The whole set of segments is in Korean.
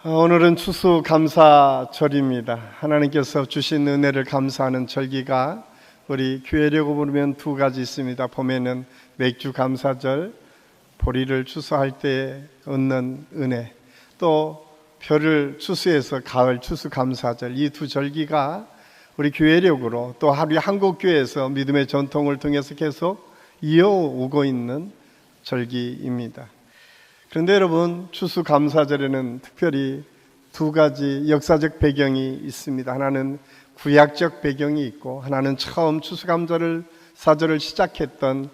오늘은 추수감사절입니다. 하나님께서 주신 은혜를 감사하는 절기가 우리 교회력으로 보면 두 가지 있습니다. 봄에는 맥주감사절, 보리를 추수할 때 얻는 은혜, 또 벼를 추수해서 가을 추수감사절, 이 두 절기가 우리 교회력으로 또 우리 한국교회에서 믿음의 전통을 통해서 계속 이어오고 있는 절기입니다. 그런데 여러분, 추수감사절에는 특별히 두 가지 역사적 배경이 있습니다. 하나는 구약적 배경이 있고, 하나는 처음 추수감사절을 시작했던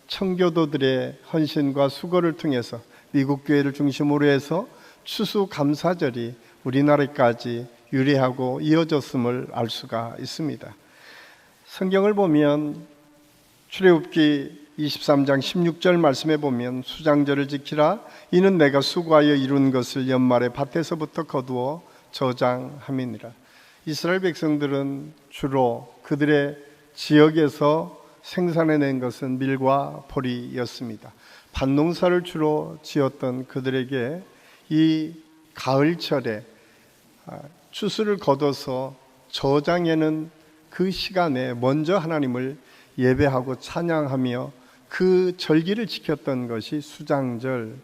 청교도들의 헌신과 수고를 통해서 미국 교회를 중심으로 해서 추수감사절이 우리나라까지 유래하고 이어졌음을 알 수가 있습니다. 성경을 보면 출애굽기 23장 16절 말씀에 보면 수장절을 지키라, 이는 내가 수고하여 이룬 것을 연말에 밭에서부터 거두어 저장함이니라. 이스라엘 백성들은 주로 그들의 지역에서 생산해낸 것은 밀과 보리였습니다. 밭농사를 주로 지었던 그들에게 이 가을철에 추수를 거둬서 저장해는 그 시간에 먼저 하나님을 예배하고 찬양하며 그 절기를 지켰던 것이 수장절,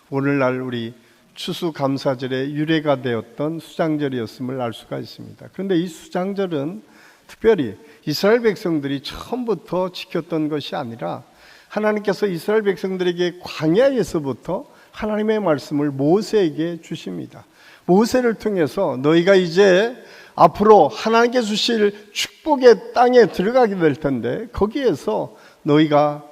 오늘날 우리 추수감사절의 유래가 되었던 수장절이었음을 알 수가 있습니다. 그런데 이 수장절은 특별히 이스라엘 백성들이 처음부터 지켰던 것이 아니라 하나님께서 이스라엘 백성들에게 광야에서부터 하나님의 말씀을 모세에게 주십니다. 모세를 통해서 너희가 이제 앞으로 하나님께 주실 축복의 땅에 들어가게 될 텐데 거기에서 너희가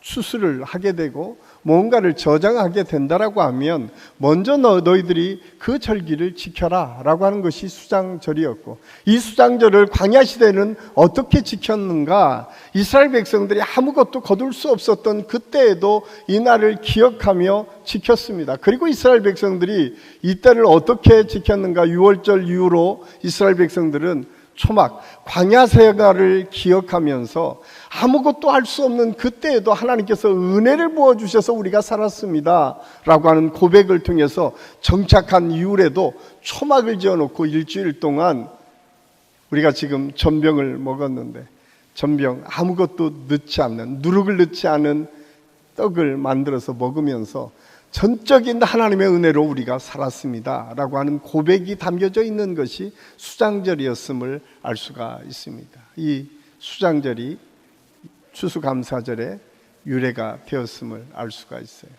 추수를 하게 되고 뭔가를 저장하게 된다라고 하면 먼저 너희들이 그 절기를 지켜라 라고 하는 것이 수장절이었고, 이 수장절을 광야 시대는 어떻게 지켰는가? 이스라엘 백성들이 아무것도 거둘 수 없었던 그때에도 이 날을 기억하며 지켰습니다. 그리고 이스라엘 백성들이 이 때를 어떻게 지켰는가? 6월절 이후로 이스라엘 백성들은 초막, 광야 생활을 기억하면서 아무것도 할 수 없는 그때에도 하나님께서 은혜를 부어주셔서 우리가 살았습니다 라고 하는 고백을 통해서 정착한 이후에도 초막을 지어놓고 일주일 동안 우리가 지금 전병을 먹었는데 전병, 아무것도 넣지 않는, 누룩을 넣지 않은 떡을 만들어서 먹으면서 전적인 하나님의 은혜로 우리가 살았습니다 라고 하는 고백이 담겨져 있는 것이 수장절이었음을 알 수가 있습니다. 이 수장절이 추수감사절의 유래가 되었음을 알 수가 있어요.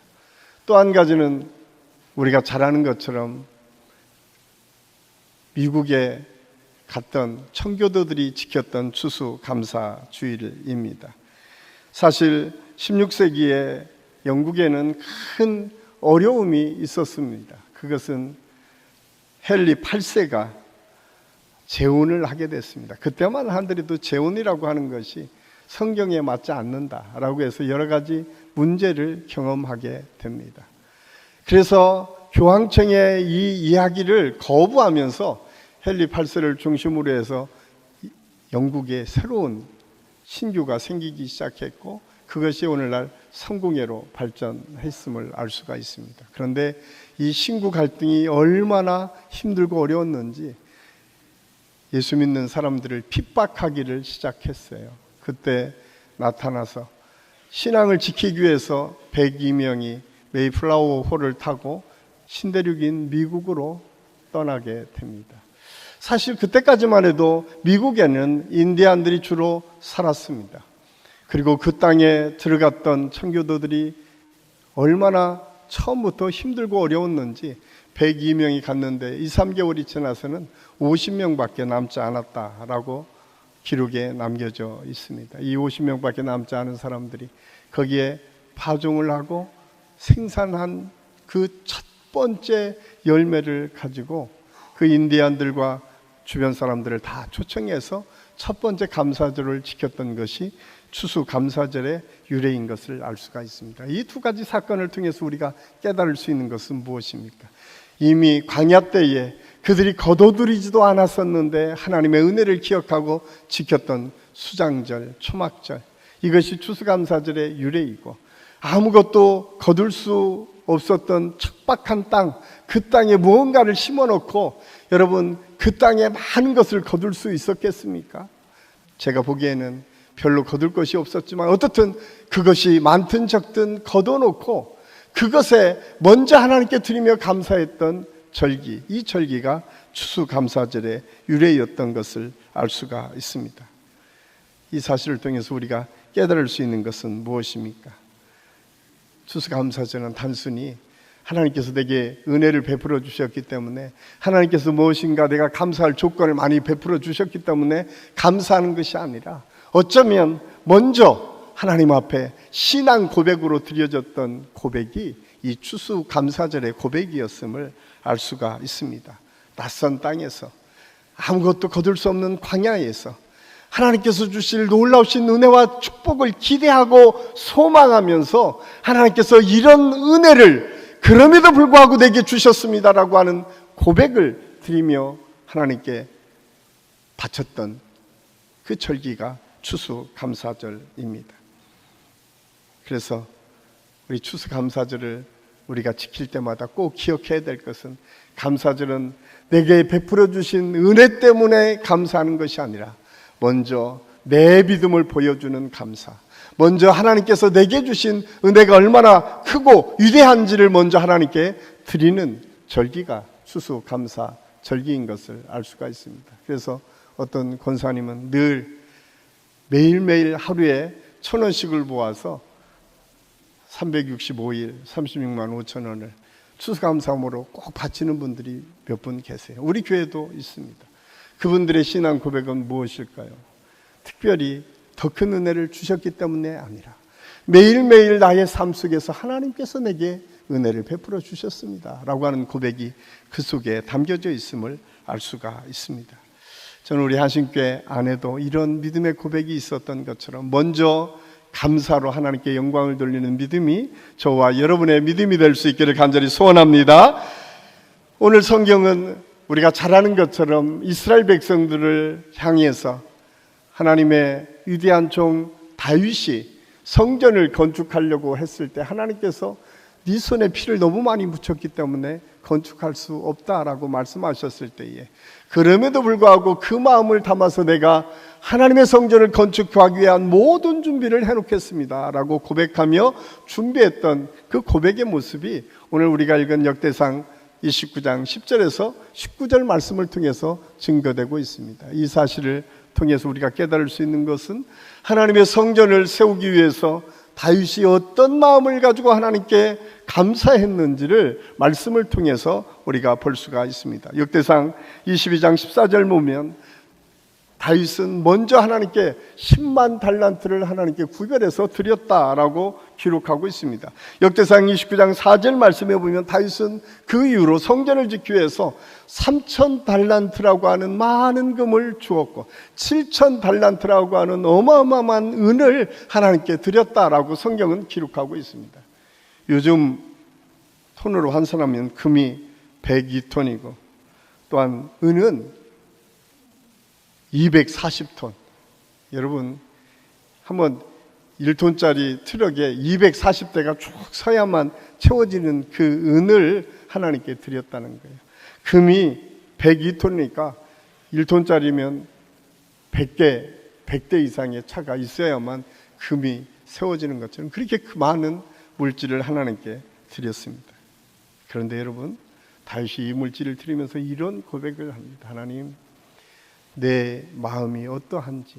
또 한 가지는 우리가 잘 아는 것처럼 미국에 갔던 청교도들이 지켰던 추수감사주일입니다. 사실 16세기에 영국에는 큰 어려움이 있었습니다. 그것은 헨리 8세가 재혼을 하게 됐습니다. 그때만 하더라도 재혼이라고 하는 것이 성경에 맞지 않는다라고 해서 여러 가지 문제를 경험하게 됩니다. 그래서 교황청의 이 이야기를 거부하면서 헨리 8세를 중심으로 해서 영국에 새로운 신교가 생기기 시작했고, 그것이 오늘날 성공회로 발전했음을 알 수가 있습니다. 그런데 이 신구 갈등이 얼마나 힘들고 어려웠는지 예수 믿는 사람들을 핍박하기를 시작했어요. 그때 나타나서 신앙을 지키기 위해서 102명이 메이플라워 호를 타고 신대륙인 미국으로 떠나게 됩니다. 사실 그때까지만 해도 미국에는 인디안들이 주로 살았습니다. 그리고 그 땅에 들어갔던 청교도들이 얼마나 처음부터 힘들고 어려웠는지 102명이 갔는데 2, 3개월이 지나서는 50명밖에 남지 않았다라고 기록에 남겨져 있습니다. 이 50명밖에 남지 않은 사람들이 거기에 파종을 하고 생산한 그 첫 번째 열매를 가지고 그 인디안들과 주변 사람들을 다 초청해서 첫 번째 감사절을 지켰던 것이 추수감사절의 유래인 것을 알 수가 있습니다. 이 두 가지 사건을 통해서 우리가 깨달을 수 있는 것은 무엇입니까? 이미 광야 때에 그들이 거둬들이지도 않았었는데 하나님의 은혜를 기억하고 지켰던 수장절, 초막절, 이것이 추수감사절의 유래이고, 아무것도 거둘 수 없었던 척박한 땅, 그 땅에 무언가를 심어놓고 여러분 그 땅에 많은 것을 거둘 수 있었겠습니까? 제가 보기에는 별로 거둘 것이 없었지만 어떻든 그것이 많든 적든 거둬놓고 그것에 먼저 하나님께 드리며 감사했던 절기, 이 절기가 추수감사절의 유래였던 것을 알 수가 있습니다. 이 사실을 통해서 우리가 깨달을 수 있는 것은 무엇입니까? 추수감사절은 단순히 하나님께서 내게 은혜를 베풀어 주셨기 때문에, 하나님께서 무엇인가 내가 감사할 조건을 많이 베풀어 주셨기 때문에 감사하는 것이 아니라 어쩌면 먼저 하나님 앞에 신앙 고백으로 드려졌던 고백이 이 추수감사절의 고백이었음을 알 수가 있습니다. 낯선 땅에서, 아무것도 거둘 수 없는 광야에서 하나님께서 주실 놀라우신 은혜와 축복을 기대하고 소망하면서 하나님께서 이런 은혜를 그럼에도 불구하고 내게 주셨습니다라고 하는 고백을 드리며 하나님께 바쳤던 그 절기가 추수감사절입니다. 그래서 우리 추수감사절을 우리가 지킬 때마다 꼭 기억해야 될 것은, 감사절은 내게 베풀어 주신 은혜 때문에 감사하는 것이 아니라 먼저 내 믿음을 보여주는 감사, 먼저 하나님께서 내게 주신 은혜가 얼마나 크고 위대한지를 먼저 하나님께 드리는 절기가 추수감사 절기인 것을 알 수가 있습니다. 그래서 어떤 권사님은 늘 매일매일 하루에 1,000원씩을 모아서 365일 36만 5천 원을 추수감사함으로 꼭 바치는 분들이 몇 분 계세요. 우리 교회도 있습니다. 그분들의 신앙 고백은 무엇일까요? 특별히 더 큰 은혜를 주셨기 때문에 아니라 매일매일 나의 삶 속에서 하나님께서 내게 은혜를 베풀어 주셨습니다 라고 하는 고백이 그 속에 담겨져 있음을 알 수가 있습니다. 저는 우리 한신교회 안에도 이런 믿음의 고백이 있었던 것처럼 먼저 감사로 하나님께 영광을 돌리는 믿음이 저와 여러분의 믿음이 될 수 있기를 간절히 소원합니다. 오늘 성경은 우리가 잘 아는 것처럼 이스라엘 백성들을 향해서 하나님의 위대한 종 다윗이 성전을 건축하려고 했을 때 하나님께서 네 손에 피를 너무 많이 묻혔기 때문에 건축할 수 없다라고 말씀하셨을 때에, 그럼에도 불구하고 그 마음을 담아서 내가 하나님의 성전을 건축하기 위한 모든 준비를 해놓겠습니다 라고 고백하며 준비했던 그 고백의 모습이 오늘 우리가 읽은 역대상 29장 10절에서 19절 말씀을 통해서 증거되고 있습니다. 이 사실을 통해서 우리가 깨달을 수 있는 것은 하나님의 성전을 세우기 위해서 다윗이 어떤 마음을 가지고 하나님께 감사했는지를 말씀을 통해서 우리가 볼 수가 있습니다. 역대상 22장 14절 보면 다윗은 먼저 하나님께 10만 달란트를 하나님께 구별해서 드렸다라고 기록하고 있습니다. 역대상 29장 4절 말씀에 보면 다윗은 그 이후로 성전을 짓기 위해서 3천 달란트라고 하는 많은 금을 주었고 7천 달란트라고 하는 어마어마한 은을 하나님께 드렸다라고 성경은 기록하고 있습니다. 요즘 톤으로 환산하면 금이 102톤이고 또한 은은 240톤. 여러분 한번 1톤짜리 트럭에 240대가 쭉 서야만 채워지는 그 은을 하나님께 드렸다는 거예요. 금이 102톤이니까 1톤짜리면 100대 이상의 차가 있어야만 금이 세워지는 것처럼 그렇게 많은 물질을 하나님께 드렸습니다. 그런데 여러분 다윗이 이 물질을 드리면서 이런 고백을 합니다. 하나님, 내 마음이 어떠한지,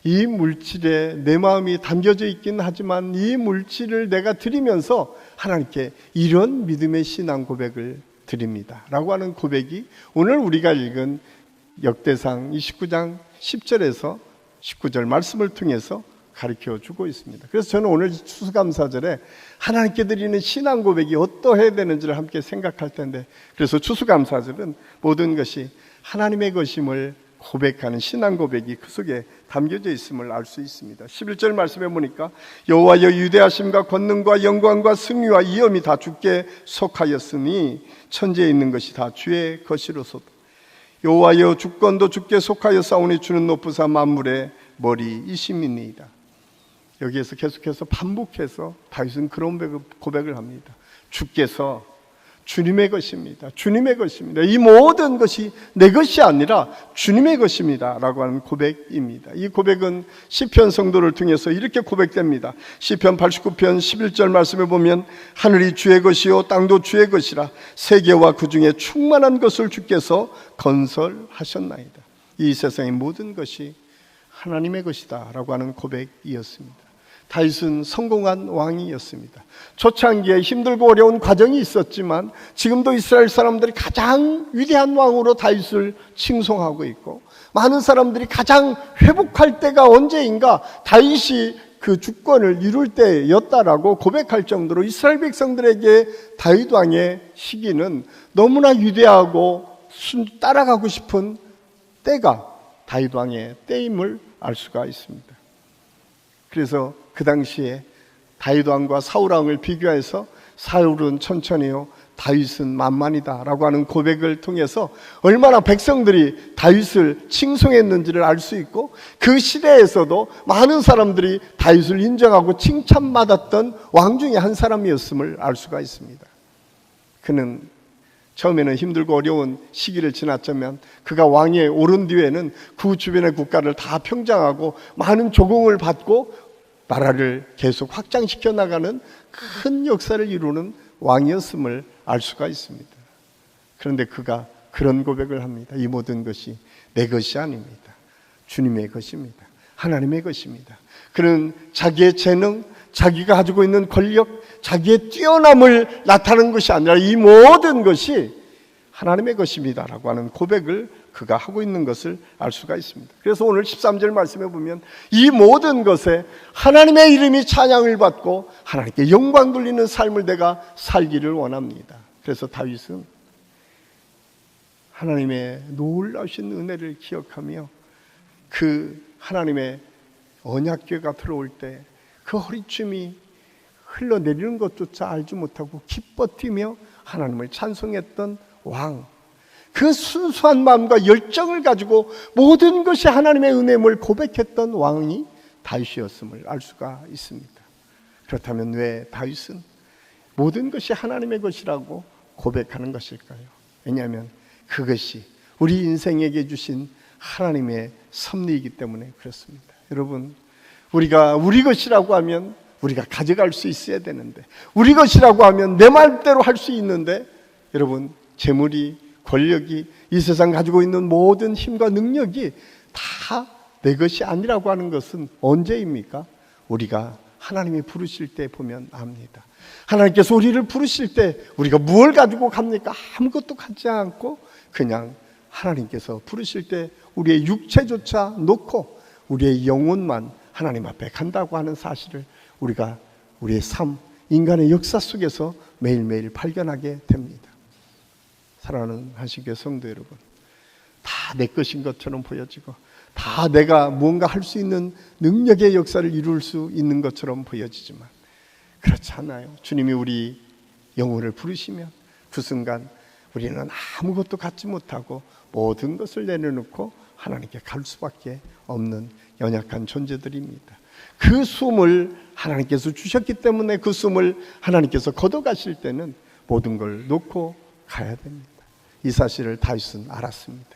이 물질에 내 마음이 담겨져 있긴 하지만 이 물질을 내가 드리면서 하나님께 이런 믿음의 신앙 고백을 드립니다 라고 하는 고백이 오늘 우리가 읽은 역대상 29장 10절에서 19절 말씀을 통해서 가르쳐 주고 있습니다. 그래서 저는 오늘 추수감사절에 하나님께 드리는 신앙 고백이 어떠해야 되는지를 함께 생각할 텐데, 그래서 추수감사절은 모든 것이 하나님의 것임을 고백하는 신앙 고백이 그 속에 담겨져 있음을 알 수 있습니다. 11절 말씀에 보니까 여호와여 유대하심과 권능과 영광과 승리와 이엄이 다 주께 속하였으니 천지에 있는 것이 다 주의 것이로소도. 여호와여 주권도 주께 속하였사오니 주는 높으사 만물의 머리이심이니이다. 여기에서 계속해서 반복해서 다윗은 그런 고백을 합니다. 주께서 주님의 것입니다. 주님의 것입니다. 이 모든 것이 내 것이 아니라 주님의 것입니다 라고 하는 고백입니다. 이 고백은 시편 성도를 통해서 이렇게 고백됩니다. 시편 89편 11절 말씀에 보면 하늘이 주의 것이요 땅도 주의 것이라 세계와 그 중에 충만한 것을 주께서 건설하셨나이다. 이 세상의 모든 것이 하나님의 것이다 라고 하는 고백이었습니다. 다윗은 성공한 왕이었습니다. 초창기에 힘들고 어려운 과정이 있었지만 지금도 이스라엘 사람들이 가장 위대한 왕으로 다윗을 칭송하고 있고, 많은 사람들이 가장 회복할 때가 언제인가 다윗이 그 주권을 이룰 때였다라고 고백할 정도로 이스라엘 백성들에게 다윗 왕의 시기는 너무나 위대하고 따라가고 싶은 때가 다윗 왕의 때임을 알 수가 있습니다. 그래서 그 당시에 다윗 왕과 사울 왕을 비교해서 사울은 천천히요 다윗은 만만이다 라고 하는 고백을 통해서 얼마나 백성들이 다윗을 칭송했는지를 알 수 있고, 그 시대에서도 많은 사람들이 다윗을 인정하고 칭찬받았던 왕 중에 한 사람이었음을 알 수가 있습니다. 그는 처음에는 힘들고 어려운 시기를 지났지만 그가 왕위에 오른 뒤에는 그 주변의 국가를 다 평정하고 많은 조공을 받고 나라를 계속 확장시켜 나가는 큰 역사를 이루는 왕이었음을 알 수가 있습니다. 그런데 그가 그런 고백을 합니다. 이 모든 것이 내 것이 아닙니다. 주님의 것입니다. 하나님의 것입니다. 그는 자기의 재능, 자기가 가지고 있는 권력, 자기의 뛰어남을 나타내는 것이 아니라 이 모든 것이 하나님의 것입니다 라고 하는 고백을 그가 하고 있는 것을 알 수가 있습니다. 그래서 오늘 13절 말씀에 보면 이 모든 것에 하나님의 이름이 찬양을 받고 하나님께 영광 돌리는 삶을 내가 살기를 원합니다. 그래서 다윗은 하나님의 놀라우신 은혜를 기억하며 그 하나님의 언약궤가 들어올 때 그 허리춤이 흘러내리는 것조차 알지 못하고 기뻐 뛰며 하나님을 찬송했던 왕, 그 순수한 마음과 열정을 가지고 모든 것이 하나님의 은혜임을 고백했던 왕이 다윗이었음을 알 수가 있습니다. 그렇다면 왜 다윗은 모든 것이 하나님의 것이라고 고백하는 것일까요? 왜냐하면 그것이 우리 인생에게 주신 하나님의 섭리이기 때문에 그렇습니다. 여러분, 우리가 우리 것이라고 하면 우리가 가져갈 수 있어야 되는데, 우리 것이라고 하면 내 말대로 할 수 있는데, 여러분, 재물이, 권력이, 이 세상 가지고 있는 모든 힘과 능력이 다 내 것이 아니라고 하는 것은 언제입니까? 우리가 하나님이 부르실 때 보면 압니다. 하나님께서 우리를 부르실 때 우리가 무엇을 가지고 갑니까? 아무것도 갖지 않고 그냥 하나님께서 부르실 때 우리의 육체조차 놓고 우리의 영혼만 하나님 앞에 간다고 하는 사실을 우리가 우리의 삶, 인간의 역사 속에서 매일매일 발견하게 됩니다. 사랑하는 한식교회 성도 여러분, 다 내 것인 것처럼 보여지고 다 내가 무언가 할 수 있는 능력의 역사를 이룰 수 있는 것처럼 보여지지만 그렇지 않아요. 주님이 우리 영혼을 부르시면 그 순간 우리는 아무것도 갖지 못하고 모든 것을 내려놓고 하나님께 갈 수밖에 없는 연약한 존재들입니다. 그 숨을 하나님께서 주셨기 때문에 그 숨을 하나님께서 걷어가실 때는 모든 걸 놓고 가야 됩니다. 이 사실을 다윗은 알았습니다.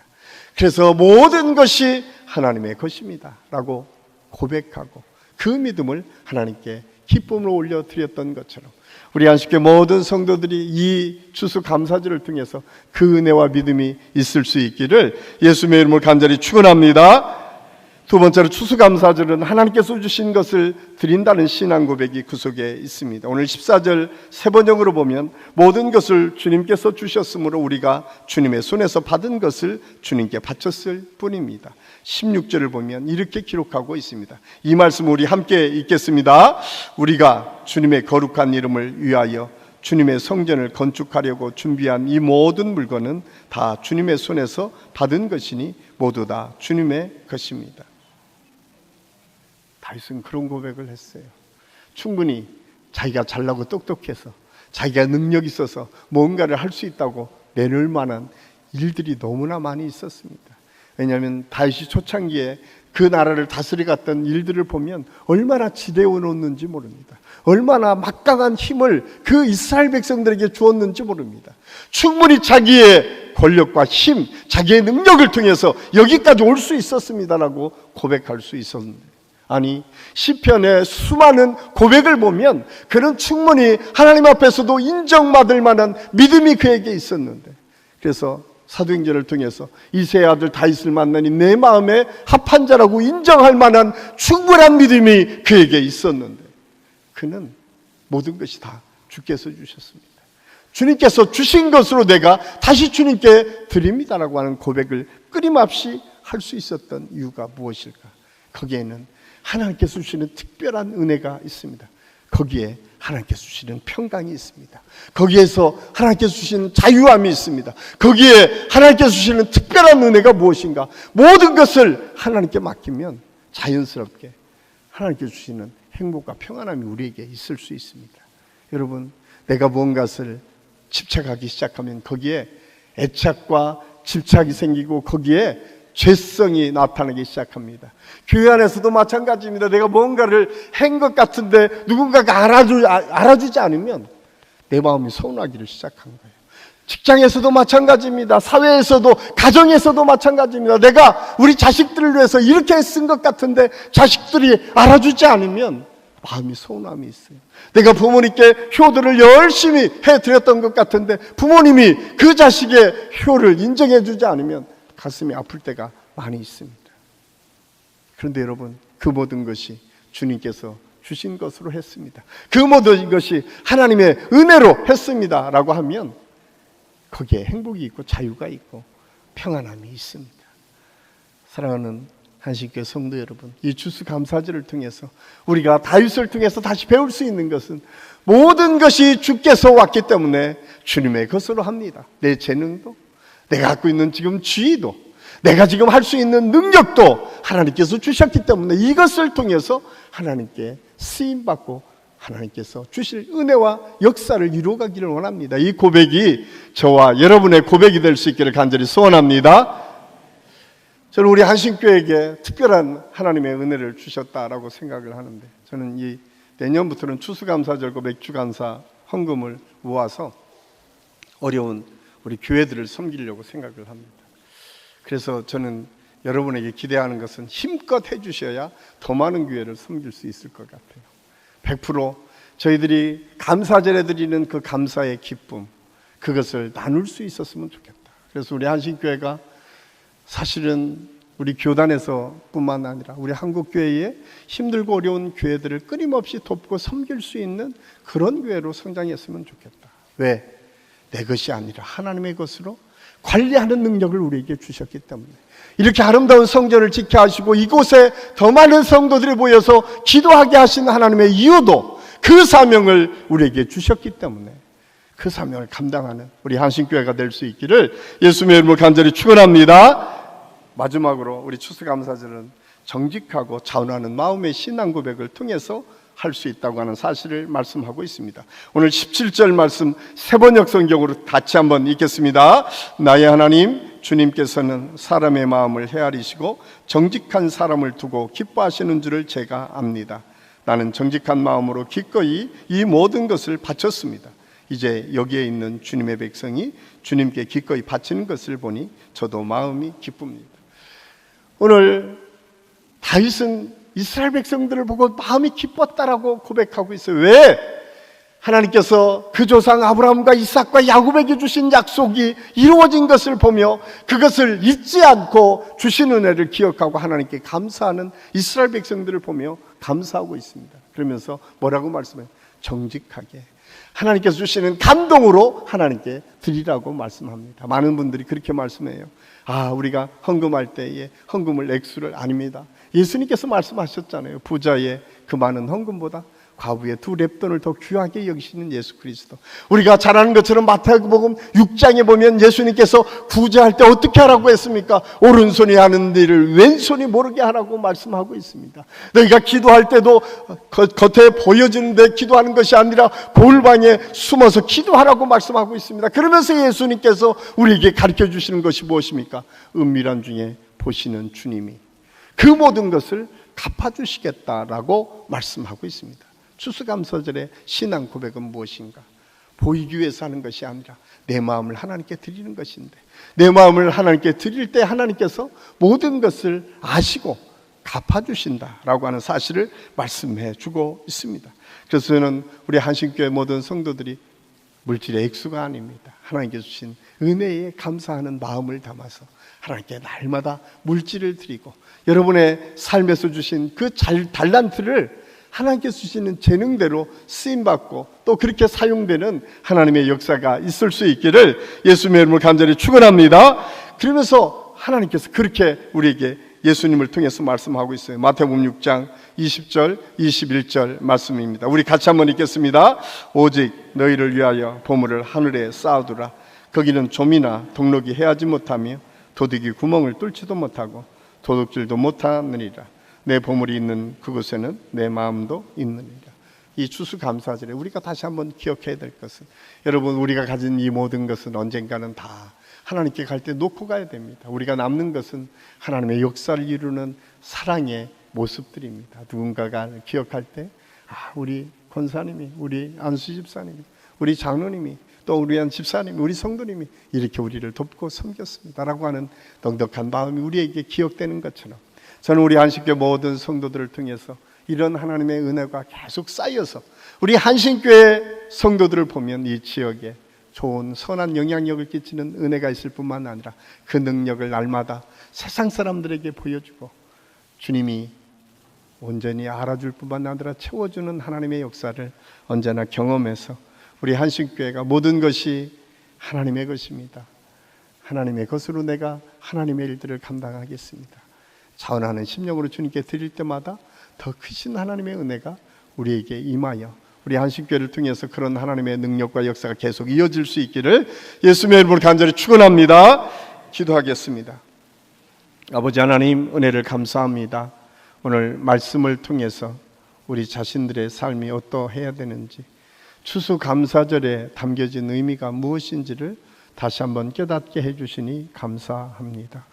그래서 모든 것이 하나님의 것입니다 라고 고백하고 그 믿음을 하나님께 기쁨으로 올려드렸던 것처럼 우리 안식교회 모든 성도들이 이 추수감사절을 통해서 그 은혜와 믿음이 있을 수 있기를 예수님의 이름으로 간절히 축원합니다. 두 번째로 추수감사절은 하나님께서 주신 것을 드린다는 신앙 고백이 그 속에 있습니다. 오늘 14절 세 번역으로 보면 모든 것을 주님께서 주셨으므로 우리가 주님의 손에서 받은 것을 주님께 바쳤을 뿐입니다. 16절을 보면 이렇게 기록하고 있습니다. 이 말씀 우리 함께 읽겠습니다. 우리가 주님의 거룩한 이름을 위하여 주님의 성전을 건축하려고 준비한 이 모든 물건은 다 주님의 손에서 받은 것이니 모두 다 주님의 것입니다. 다윗은 그런 고백을 했어요. 충분히 자기가 잘나고 똑똑해서 자기가 능력이 있어서 뭔가를 할 수 있다고 내놓을 만한 일들이 너무나 많이 있었습니다. 왜냐하면 다윗이 초창기에 그 나라를 다스려갔던 일들을 보면 얼마나 지대워 놓는지 모릅니다. 얼마나 막강한 힘을 그 이스라엘 백성들에게 주었는지 모릅니다. 충분히 자기의 권력과 힘, 자기의 능력을 통해서 여기까지 올 수 있었습니다라고 고백할 수 있었는데, 아니 시편의 수많은 고백을 보면 그는 충분히 하나님 앞에서도 인정받을 만한 믿음이 그에게 있었는데, 그래서 사도행전을 통해서 이새의 아들 다윗을 만나니 내 마음에 합한 자라고 인정할 만한 충분한 믿음이 그에게 있었는데, 그는 모든 것이 다 주께서 주셨습니다. 주님께서 주신 것으로 내가 다시 주님께 드립니다라고 하는 고백을 끊임없이 할 수 있었던 이유가 무엇일까? 거기에는 하나님께서 주시는 특별한 은혜가 있습니다. 거기에 하나님께서 주시는 평강이 있습니다. 거기에서 하나님께서 주시는 자유함이 있습니다. 거기에 하나님께서 주시는 특별한 은혜가 무엇인가? 모든 것을 하나님께 맡기면 자연스럽게 하나님께서 주시는 행복과 평안함이 우리에게 있을 수 있습니다. 여러분, 내가 무언가를 집착하기 시작하면 거기에 애착과 집착이 생기고 거기에 죄성이 나타나기 시작합니다. 교회 안에서도 마찬가지입니다. 내가 뭔가를 한 것 같은데 누군가가 알아주지 않으면 내 마음이 서운하기를 시작한 거예요. 직장에서도 마찬가지입니다. 사회에서도, 가정에서도 마찬가지입니다. 내가 우리 자식들을 위해서 이렇게 쓴 것 같은데 자식들이 알아주지 않으면 마음이 서운함이 있어요. 내가 부모님께 효도를 열심히 해드렸던 것 같은데 부모님이 그 자식의 효를 인정해주지 않으면 가슴이 아플 때가 많이 있습니다. 그런데 여러분, 그 모든 것이 주님께서 주신 것으로 했습니다. 그 모든 것이 하나님의 은혜로 했습니다 라고 하면 거기에 행복이 있고 자유가 있고 평안함이 있습니다. 사랑하는 한신교회 성도 여러분, 이 추수감사절을 통해서 우리가 다윗을 통해서 다시 배울 수 있는 것은 모든 것이 주께서 왔기 때문에 주님의 것으로 합니다. 내 재능도, 내가 갖고 있는 지금 지위도, 내가 지금 할 수 있는 능력도 하나님께서 주셨기 때문에 이것을 통해서 하나님께 쓰임받고 하나님께서 주실 은혜와 역사를 이루어가기를 원합니다. 이 고백이 저와 여러분의 고백이 될 수 있기를 간절히 소원합니다. 저는 우리 한신교회에게 특별한 하나님의 은혜를 주셨다라고 생각을 하는데, 저는 이 내년부터는 추수감사절과 맥주감사 헌금을 모아서 어려운 우리 교회들을 섬기려고 생각을 합니다. 그래서 저는 여러분에게 기대하는 것은 힘껏 해주셔야 더 많은 교회를 섬길 수 있을 것 같아요. 100% 저희들이 감사절에 드리는 그 감사의 기쁨, 그것을 나눌 수 있었으면 좋겠다. 그래서 우리 한신교회가 사실은 우리 교단에서 뿐만 아니라 우리 한국교회의 힘들고 어려운 교회들을 끊임없이 돕고 섬길 수 있는 그런 교회로 성장했으면 좋겠다. 왜? 내 것이 아니라 하나님의 것으로 관리하는 능력을 우리에게 주셨기 때문에, 이렇게 아름다운 성전을 지켜 하시고 이곳에 더 많은 성도들이 모여서 기도하게 하신 하나님의 이유도 그 사명을 우리에게 주셨기 때문에 그 사명을 감당하는 우리 한신교회가 될 수 있기를 예수님의 이름으로 간절히 축원합니다. 마지막으로 우리 추수감사절은 정직하고 자원하는 마음의 신앙 고백을 통해서 할 수 있다고 하는 사실을 말씀하고 있습니다. 오늘 17절 말씀 세번역 성경으로 같이 한번 읽겠습니다. 나의 하나님 주님께서는 사람의 마음을 헤아리시고 정직한 사람을 두고 기뻐하시는 줄을 제가 압니다. 나는 정직한 마음으로 기꺼이 이 모든 것을 바쳤습니다. 이제 여기에 있는 주님의 백성이 주님께 기꺼이 바치는 것을 보니 저도 마음이 기쁩니다. 오늘 다윗은 이스라엘 백성들을 보고 마음이 기뻤다라고 고백하고 있어요. 왜? 하나님께서 그 조상 아브라함과 이삭과 야곱에게 주신 약속이 이루어진 것을 보며 그것을 잊지 않고 주신 은혜를 기억하고 하나님께 감사하는 이스라엘 백성들을 보며 감사하고 있습니다. 그러면서 뭐라고 말씀해요? 정직하게 하나님께서 주시는 감동으로 하나님께 드리라고 말씀합니다. 많은 분들이 그렇게 말씀해요. 우리가 헌금할 때에 헌금을 액수를 아닙니다. 예수님께서 말씀하셨잖아요. 부자의 그 많은 헌금보다 과부의 2렙돈을 더 귀하게 여기시는 예수 그리스도. 우리가 잘 아는 것처럼 마태복음 6장에 보면 예수님께서 구제할 때 어떻게 하라고 했습니까? 오른손이 하는 일을 왼손이 모르게 하라고 말씀하고 있습니다. 너희가 기도할 때도 겉에 보여지는데 기도하는 것이 아니라 골방에 숨어서 기도하라고 말씀하고 있습니다. 그러면서 예수님께서 우리에게 가르쳐 주시는 것이 무엇입니까? 은밀한 중에 보시는 주님이 그 모든 것을 갚아주시겠다라고 말씀하고 있습니다. 추수감사절의 신앙 고백은 무엇인가? 보이기 위해서 하는 것이 아니라 내 마음을 하나님께 드리는 것인데, 내 마음을 하나님께 드릴 때 하나님께서 모든 것을 아시고 갚아주신다라고 하는 사실을 말씀해 주고 있습니다. 그래서 저는 우리 한신교회 모든 성도들이 물질의 액수가 아닙니다. 하나님께 주신 은혜에 감사하는 마음을 담아서 하나님께 날마다 물질을 드리고, 여러분의 삶에서 주신 그 달란트를 하나님께서 주시는 재능대로 쓰임받고 또 그렇게 사용되는 하나님의 역사가 있을 수 있기를 예수님의 이름으로 간절히 축원합니다. 그러면서 하나님께서 그렇게 우리에게 예수님을 통해서 말씀하고 있어요. 마태복음 6장 20절 21절 말씀입니다. 우리 같이 한번 읽겠습니다. 오직 너희를 위하여 보물을 하늘에 쌓아두라. 거기는 좀이나 동록이 해하지 못하며 도둑이 구멍을 뚫지도 못하고 도둑질도 못하느니라. 내 보물이 있는 그곳에는 내 마음도 있느니라. 이 추수감사절에 우리가 다시 한번 기억해야 될 것은, 여러분, 우리가 가진 이 모든 것은 언젠가는 다 하나님께 갈 때 놓고 가야 됩니다. 우리가 남는 것은 하나님의 역사를 이루는 사랑의 모습들입니다. 누군가가 기억할 때, 우리 권사님이, 우리 안수 집사님이, 우리 장로님이, 또 우리 한 집사님이, 우리 성도님이 이렇게 우리를 돕고 섬겼습니다 라고 하는 넉넉한 마음이 우리에게 기억되는 것처럼, 저는 우리 한신교회 모든 성도들을 통해서 이런 하나님의 은혜가 계속 쌓여서 우리 한신교회 성도들을 보면 이 지역에 좋은 선한 영향력을 끼치는 은혜가 있을 뿐만 아니라 그 능력을 날마다 세상 사람들에게 보여주고 주님이 온전히 알아줄 뿐만 아니라 채워주는 하나님의 역사를 언제나 경험해서 우리 한신교회가 모든 것이 하나님의 것입니다. 하나님의 것으로 내가 하나님의 일들을 감당하겠습니다. 자원하는 심령으로 주님께 드릴 때마다 더 크신 하나님의 은혜가 우리에게 임하여 우리 한신교회를 통해서 그런 하나님의 능력과 역사가 계속 이어질 수 있기를 예수님의 이름으로 간절히 축원합니다. 기도하겠습니다. 아버지 하나님, 은혜를 감사합니다. 오늘 말씀을 통해서 우리 자신들의 삶이 어떠해야 되는지, 추수감사절에 담겨진 의미가 무엇인지를 다시 한번 깨닫게 해주시니 감사합니다.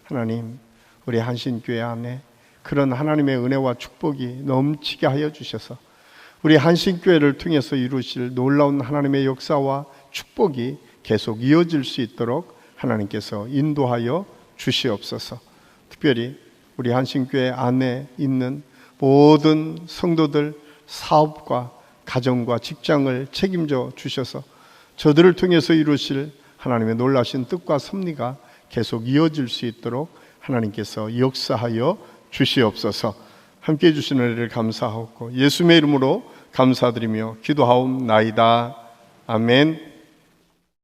하나님, 우리 한신교회 안에 그런 하나님의 은혜와 축복이 넘치게 하여 주셔서 우리 한신교회를 통해서 이루실 놀라운 하나님의 역사와 축복이 계속 이어질 수 있도록 하나님께서 인도하여 주시옵소서. 특별히 우리 한신교회 안에 있는 모든 성도들 사업과 가정과 직장을 책임져 주셔서 저들을 통해서 이루실 하나님의 놀라신 뜻과 섭리가 계속 이어질 수 있도록 하나님께서 역사하여 주시옵소서. 함께 해주신 은혜를 감사하고 예수님의 이름으로 감사드리며 기도하옵나이다. 아멘.